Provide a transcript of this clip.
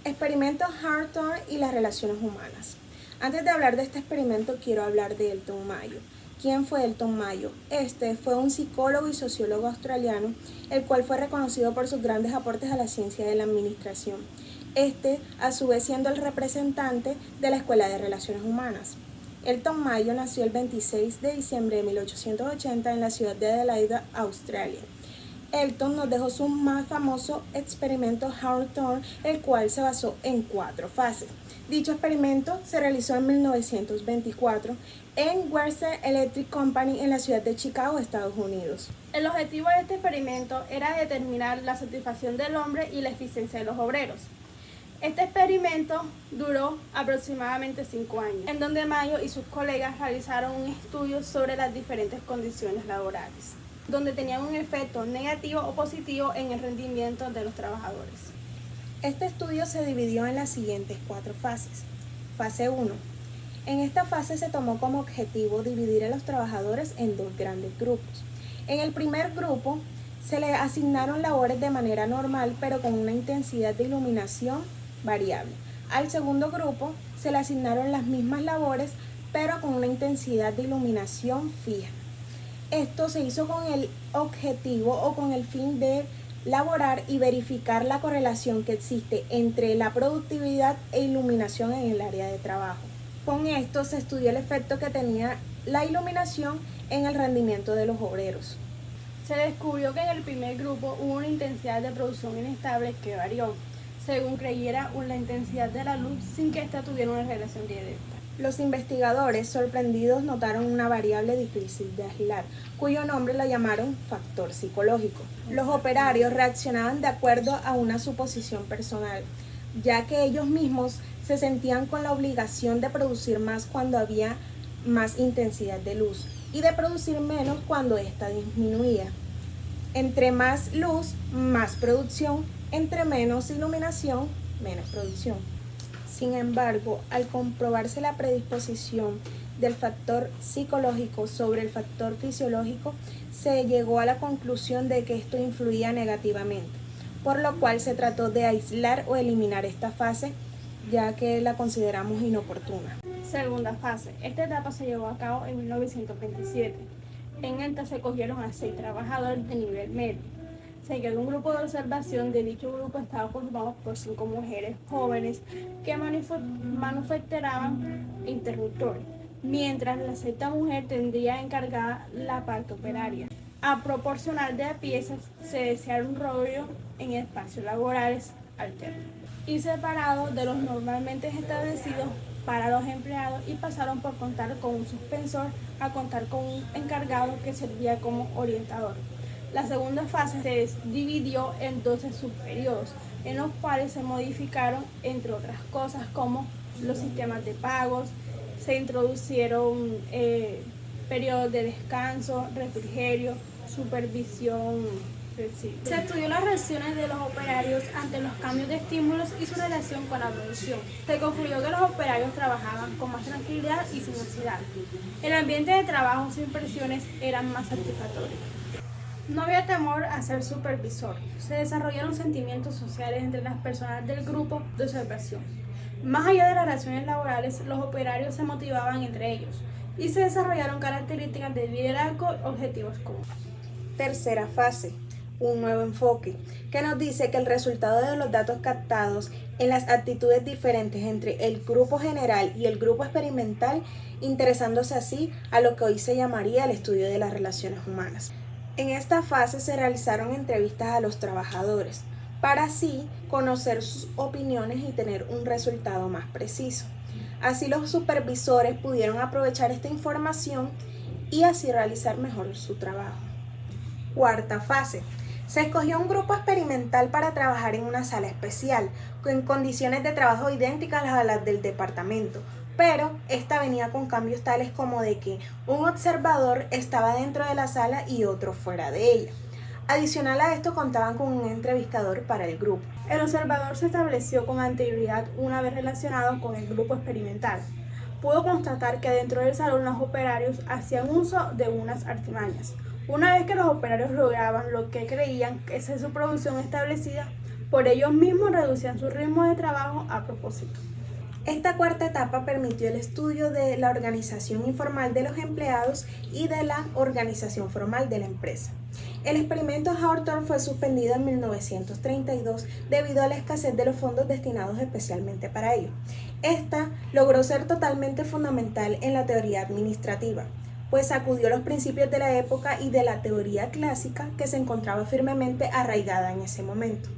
Experimento Hawthorne y las relaciones humanas. Antes de hablar de este experimento, quiero hablar de Elton Mayo. ¿Quién fue Elton Mayo? Este fue un psicólogo y sociólogo australiano, el cual fue reconocido por sus grandes aportes a la ciencia de la administración. A su vez, siendo el representante de la Escuela de Relaciones Humanas. Elton Mayo nació el 26 de diciembre de 1880 en la ciudad de Adelaida, Australia. Elton nos dejó su más famoso experimento Hawthorne, el cual se basó en 4 fases. Dicho experimento se realizó en 1924 en Western Electric Company en la ciudad de Chicago, Estados Unidos. El objetivo de este experimento era determinar la satisfacción del hombre y la eficiencia de los obreros. Este experimento duró aproximadamente 5 años, en donde Mayo y sus colegas realizaron un estudio sobre las diferentes condiciones laborales, donde tenían un efecto negativo o positivo en el rendimiento de los trabajadores. Este estudio se dividió en las siguientes 4 fases. Fase 1. En esta fase se tomó como objetivo dividir a los trabajadores en 2 grandes grupos. En el primer grupo se le asignaron labores de manera normal, pero con una intensidad de iluminación variable. Al segundo grupo se le asignaron las mismas labores, pero con una intensidad de iluminación fija. Esto se hizo con el objetivo o con el fin de laborar y verificar la correlación que existe entre la productividad e iluminación en el área de trabajo. Con esto se estudió el efecto que tenía la iluminación en el rendimiento de los obreros. Se descubrió que en el primer grupo hubo una intensidad de producción inestable que varió, según creyera, la intensidad de la luz sin que ésta tuviera una relación directa. Los investigadores, sorprendidos, notaron una variable difícil de aislar, cuyo nombre la llamaron factor psicológico. Los operarios reaccionaban de acuerdo a una suposición personal, ya que ellos mismos se sentían con la obligación de producir más cuando había más intensidad de luz y de producir menos cuando ésta disminuía. Entre más luz, más producción; entre menos iluminación, menos producción. Sin embargo, al comprobarse la predisposición del factor psicológico sobre el factor fisiológico, se llegó a la conclusión de que esto influía negativamente, por lo cual se trató de aislar o eliminar esta fase, ya que la consideramos inoportuna. Segunda fase. Esta etapa se llevó a cabo en 1927. En esta se cogieron a 6 trabajadores de nivel medio. Se quedó un grupo de observación. De dicho grupo estaba formado por 5 mujeres jóvenes que manufacturaban interruptores, mientras la 6ª mujer tendría encargada la parte operaria. A proporcionar de piezas se deseara un rollo en espacios laborales alternos y separados de los normalmente establecidos para los empleados, y pasaron por contar con un suspensor a contar con un encargado que servía como orientador. La segunda fase se dividió en 12 subperiodos, en los cuales se modificaron, entre otras cosas, como los sistemas de pagos, se introducieron periodos de descanso, refrigerio, supervisión flexible. Se estudió las reacciones de los operarios ante los cambios de estímulos y su relación con la producción. Se concluyó que los operarios trabajaban con más tranquilidad y sin ansiedad. El ambiente de trabajo sin presiones era más satisfactorio. No había temor a ser supervisor. Se desarrollaron sentimientos sociales entre las personas del grupo de observación. Más allá de las relaciones laborales, los operarios se motivaban entre ellos y se desarrollaron características de liderazgo, objetivos comunes. Tercera fase. Un nuevo enfoque, que nos dice que el resultado de los datos captados en las actitudes diferentes entre el grupo general y el grupo experimental, interesándose así a lo que hoy se llamaría el estudio de las relaciones humanas. En esta fase se realizaron entrevistas a los trabajadores, para así conocer sus opiniones y tener un resultado más preciso. Así los supervisores pudieron aprovechar esta información y así realizar mejor su trabajo. Cuarta fase. Se escogió un grupo experimental para trabajar en una sala especial, con condiciones de trabajo idénticas a las del departamento, pero esta venía con cambios tales como de que un observador estaba dentro de la sala y otro fuera de ella. Adicional a esto, contaban con un entrevistador para el grupo. El observador se estableció con anterioridad una vez relacionado con el grupo experimental. Pudo constatar que dentro del salón los operarios hacían uso de unas artimañas. Una vez que los operarios lograban lo que creían que es su producción establecida, Por ellos mismos reducían su ritmo de trabajo a propósito. Esta cuarta etapa permitió el estudio de la organización informal de los empleados y de la organización formal de la empresa. El experimento Hawthorne fue suspendido en 1932 debido a la escasez de los fondos destinados especialmente para ello. Esta logró ser totalmente fundamental en la teoría administrativa, pues sacudió los principios de la época y de la teoría clásica que se encontraba firmemente arraigada en ese momento.